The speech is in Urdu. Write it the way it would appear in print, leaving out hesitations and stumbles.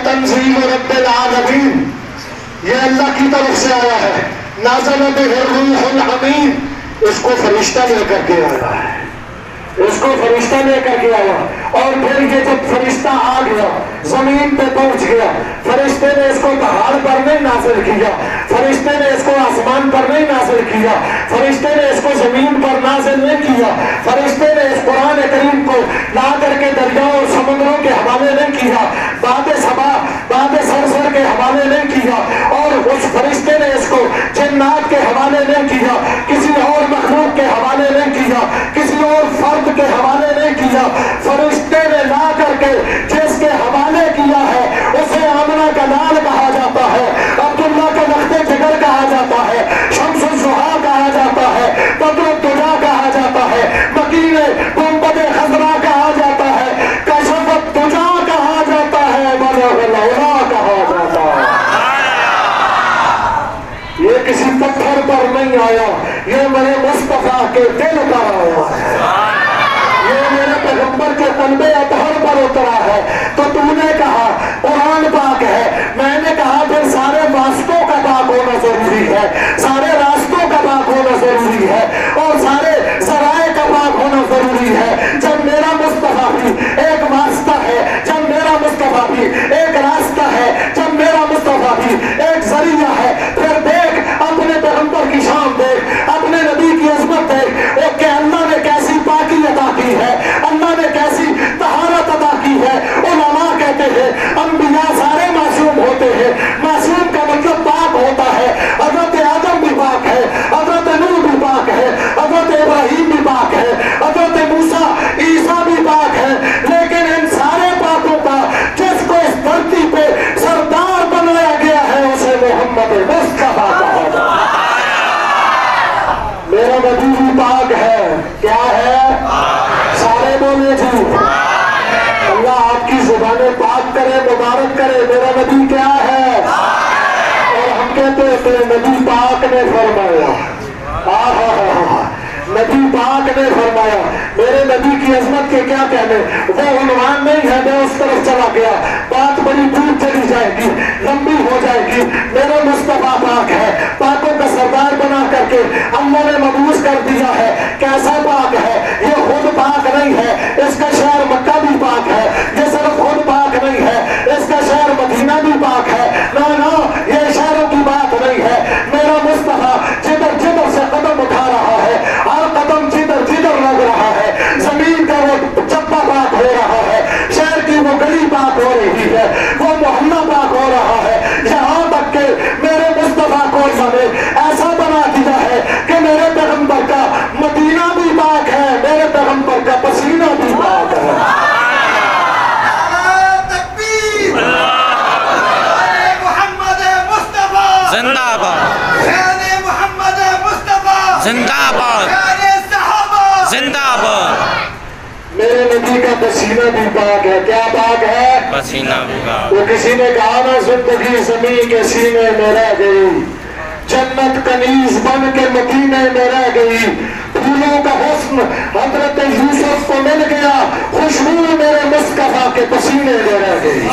تنزیل رب العالمین، یہ اللہ کی طرف سے آیا ہے، نازل بہ الروح الامین، اس کو فرشتہ لے کر کے آیا ہے، اس کو فرشتہ لے کر کے آیا۔ اور پھر یہ جب فرشتہ آ گیا زمین پہ پہنچ گیا، فرشتے نے اس کو پہاڑ پر نہیں نازل کیا، فرشتے نے اس کو آسمان پر نہیں نازل کیا، فرشتے نے اس کو زمین پر نازل نہیں کیا، فرشتے نے اس قرآن کریم کو لا کر کے دریاؤں اور سمندروں کے حوالے نہیں کیا، باد صبا باد سرسر کے حوالے نہیں کیا، اور اس فرشتے نے اس کو جنات کے حوالے نہیں کیا، کسی اور مخلوق کے حوالے نہیں کیا، کسی اور فرد کے حوالے نہیں کیا، فرشتے نے لا کر کے جس کے حوالے کیا ہے اسے آمنہ کا لال کہا جاتا ہے، عبداللہ کا لخت جگر کہا جاتا ہے، شمس الضحیٰ کہا جاتا ہے، بدر الدجا کہا جاتا ہے، مکین گنبد خضرا کہا جاتا ہے، کشف الدجا کہا جاتا ہے، بلغ العلا کہا جاتا ہے۔ یہ کسی پتھر پر نہیں آیا، یہ میرے مصطفیٰ کے دل پر آیا ہے، یہ میرے پیغمبر کے قلب اطہر پر اترا ہے۔ تو تم نے کہا قرآن پاک ہے، میں نے کہا پھر سارے واسطوں کا پاک ہونا ضروری ہے، سارے راستوں کا پاک ہونا ضروری ہے، اور سارے ذرائع کا پاک ہونا ضروری ہے۔ جب میرا مصطفیٰ بھی ایک واسطہ ہے، جب میرا مصطفیٰ بھی ایک راستہ ہے، جب میرا مصطفیٰ بھی ایک ذریعہ ہے، پھر دیکھ اپنے پیغمبر کی شان دیکھ، اپنے نبی کی عظمت دیکھ، اور کہ اللہ نے کیسی پاکی عطا کی ہے، اللہ نے کیسی طہارت عطا کی ہے۔ علماء کہتے ہیں انبیاء سارے معصوم ہوتے ہیں، معصوم کا مطلب پاک ہوتا ہے۔ حضرت آدم بھی پاک ہے، حضرت نوح بھی پاک ہے، حضرت ابراہیم بھی پاک ہے، حضرت موسیٰ عیسیٰ بھی پاک ہے، لیکن ان سارے پاکوں کا جس کو اس دھرتی پہ سردار بنایا گیا ہے اسے محمد مصطفیٰ کہا جاتا ہے۔ میرا نبی بھی پاک ہے، کیا ہے؟ سارے بولے جی، اللہ آپ کی زبانیں پاک کرے، مبارک کرے۔ میرا نبی کیا ہے؟ اور ہم کہتے ہیں کہ نبی پاک نے فرمایا، نبی پاک نے فرمایا۔ میرے نبی کی عظمت کے کیا کہنے، وہ عنوان نہیں ہے، میں اس طرف چلا گیا، بات بڑی دور چلی جائے گی، لمبی ہو جائے گی۔ میرا مصطفیٰ پاک ہے، پاکوں کا سردار بنا کر کے اللہ نے مبعوث کر دیا ہے۔ کیسا پاک ہے؟ یہ خود پاک نہیں ہے، اس کا شہر مکہ بھی پاک ہے، یہ صرف خود پاک نہیں ہے، اس کا شہر مدینہ بھی پاک ہے، نہ یہ شہروں کی بات نہیں ہے۔ میرا مصطفیٰ جدھر جدھر سے قدم اٹھا رہا ہے، ہر قدم جدھر جدھر لگ رہا ہے، زمین کا وہ چپا پاک ہو رہا ہے، شہر کی وہ گلی پاک ہو رہی ہے، وہ محلہ پاک ہو رہا ہے، یہاں تک کہ میرے مصطفیٰ کو نے ایسا بنا دیا ہے کہ میرے پیغمبر کا مدینہ بھی پاک ہے، میرے پیغمبر کا پسینہ بھی پاک ہے۔ زندہ باد، زندہ باد، زندہ باد۔ میرے نبی کا پسینہ بھی پاک ہے، کیا پاک ہے؟ پسینہ بھی پاک۔ وہ کسی نے کہا نا زندگی زمین کے سینے میں رہ گئی، جنت کنیز بن کے مدینے میں رہ گئی، پھولوں کا حسن حضرت یوسف کو مل گیا، خوشبو میرے مصطفیٰ کے پسینے میں رہ گئی۔